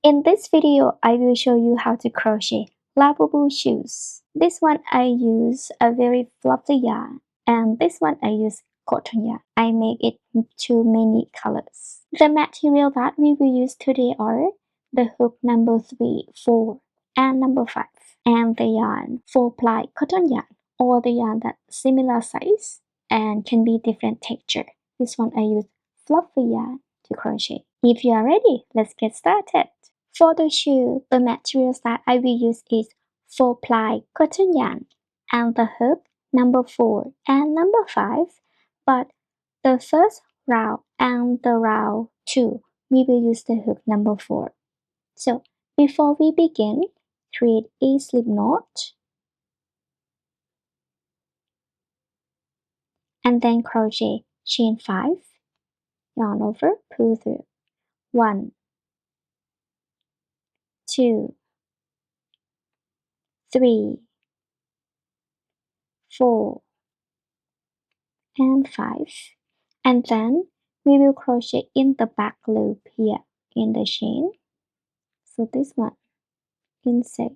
In this video, I will show you how to crochet Labubu shoes. This one I use a very fluffy yarn, and this one I use cotton yarn. I make it into many colors. The material that we will use today are the hook number 3, 4, and number 5, and the yarn 4-ply cotton yarn, or the yarn that similar size and can be different texture. This one I use fluffy yarn to crochet. If you are ready, let's get started. For the shoe, the materials that I will use is 4-ply cotton yarn and the hook number 4 and number 5, but the first round and the round 2, we will use the hook number 4. So, before we begin, create a slip knot and then crochet chain 5, yarn over, pull through, 1, 2, 3, 4, and 5, and then we will crochet in the back loop here in the chain. So this one, insert,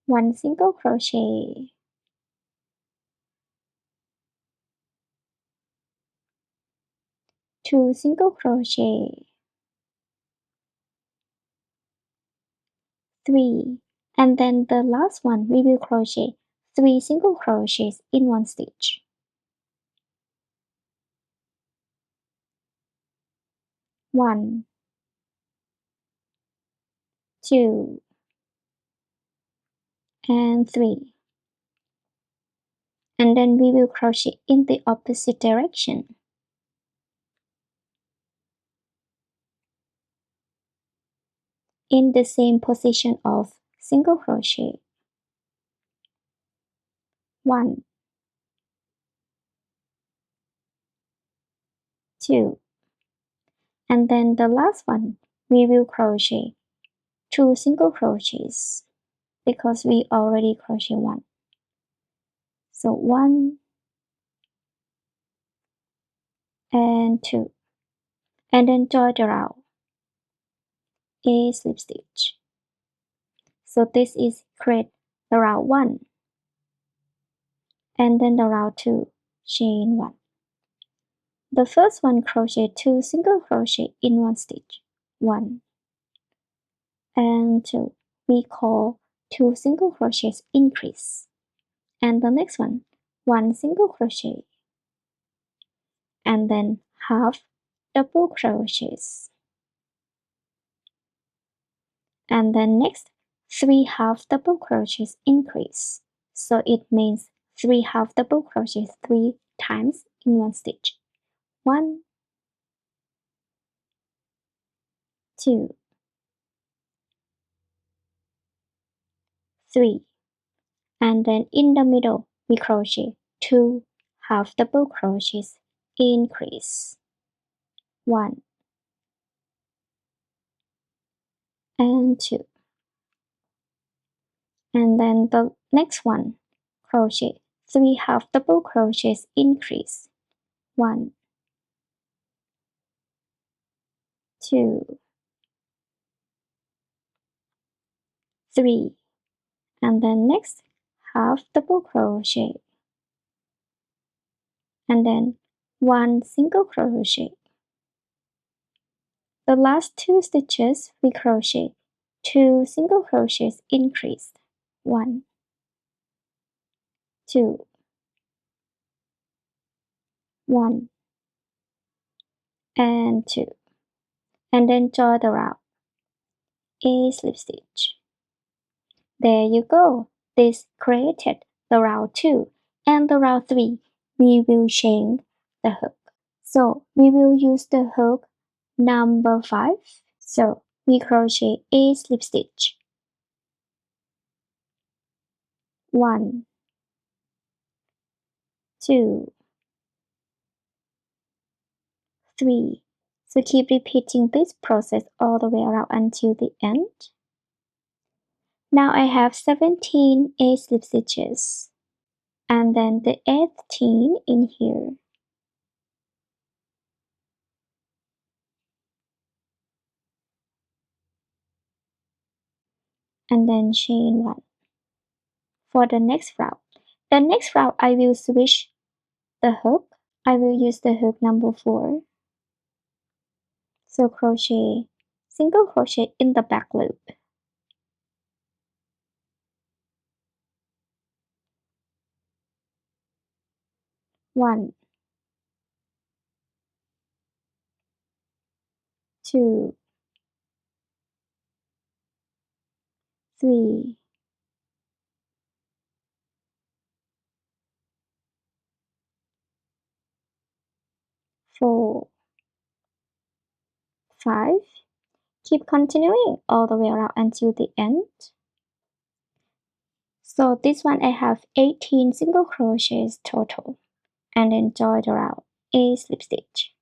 one single crochet, two single crochet, 3, and then the last one we will crochet 3 single crochets in one stitch. 1, 2, and 3, and then we will crochet in the opposite direction. In the same position of single crochet. 1, 2, and then the last one we will crochet 2 single crochets because we already crochet 1. So 1 and 2, and then join around a slip stitch. So this is create the round 1, and then the round 2, chain 1. The first one crochet 2 single crochet in one stitch, 1 and 2. We call 2 single crochets increase, and the next one 1 single crochet, and then half double crochets, and then next 3 half double crochets increase, so it means 3 half double crochets 3 times in one stitch, 1, 2, 3, and then in the middle we crochet 2 half double crochets increase, 1 and 2, and then the next one crochet 3 half double crochets increase, 1, 2, 3, and then next half double crochet, and then 1 single crochet. The last 2 stitches we crochet 2 single crochets increased, 1, 2, 1, and 2, and then join around a slip stitch. There you go. This created the round 2, and the round 3 we will chain the hook. So we will use the hook number 5. So we crochet a slip stitch, 1, 2, 3. So keep repeating this process all the way around until the end. Now I have 17 A slip stitches. and then the 18 in here, and then chain 1. For the next round, I will switch the hook. I will use the hook number 4. So crochet, single crochet in the back loop. 1, 2, 3, 4, 5. Keep continuing all the way around until the end. So this one I have 18 single crochets total, and then join around a slip stitch.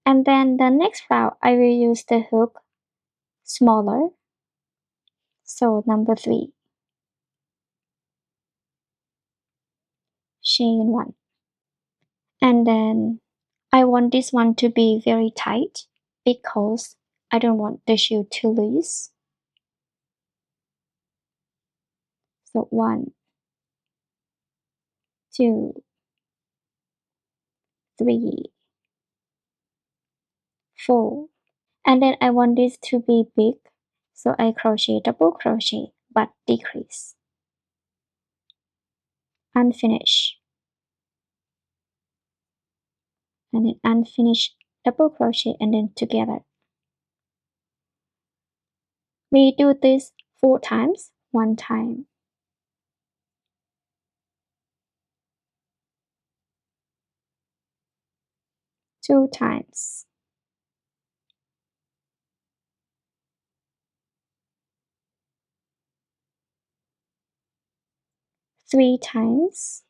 And then the next round I will use the hook smaller, so number 3, chain 1, and then I want this one to be very tight because I don't want the shoe to loose. So 1, 2, 3, 4, and then I want this to be big, so I crochet double crochet but decrease, unfinish, and then unfinish double crochet and then together. We do this 4 times, 1 time, 2 times, 3 times,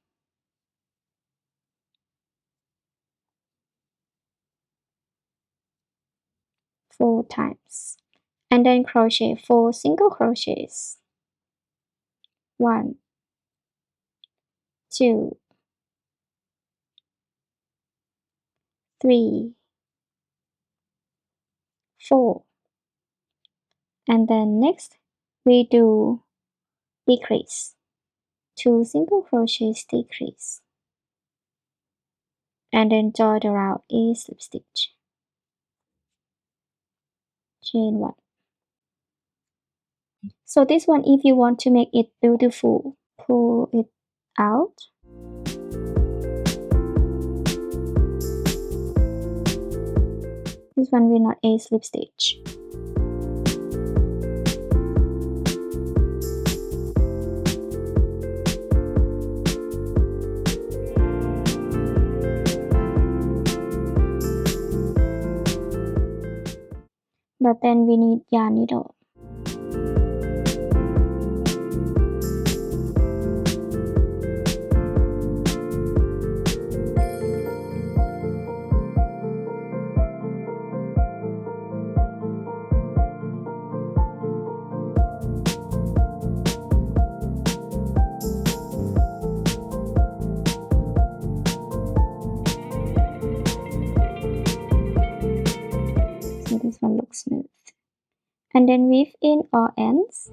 4 times, and then crochet 4 single crochets. 1, 2, 3, 4, and then next we do decrease, 2 single crochets decrease, and then join around a slip stitch, chain 1. So this one, if you want to make it beautiful, pull it out, this one will not a slip stitch. But then we need yarn needle. So this one looks smooth. And then weave in all ends.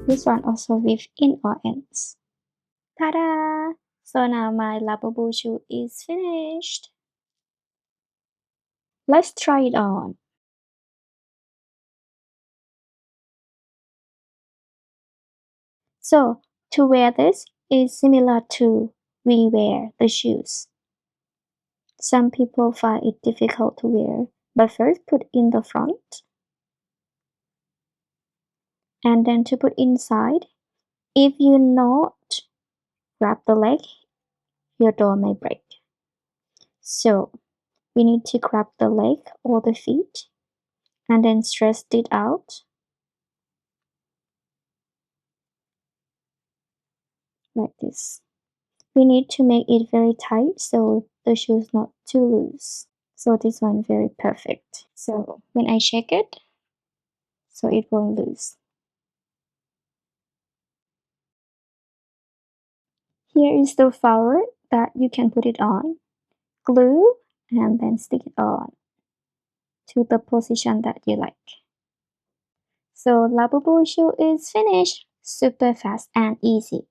This one also weave in all ends. Ta-da! So now my Labubu shoe is finished. Let's try it on. So to wear this is similar to we wear the shoes. Some people find it difficult to wear, but first put in the front. and then to put inside. If you not grab the leg, your doll may break. So we need to grab the leg or the feet and then stretch it out like this. We need to make it very tight so the shoe is not too loose. So this one very perfect. So when I shake it, so it won't loose. Here is the flower that you can put it on. Glue and then stick it on to the position that you like. So Labubu shoe is finished. Super fast and easy.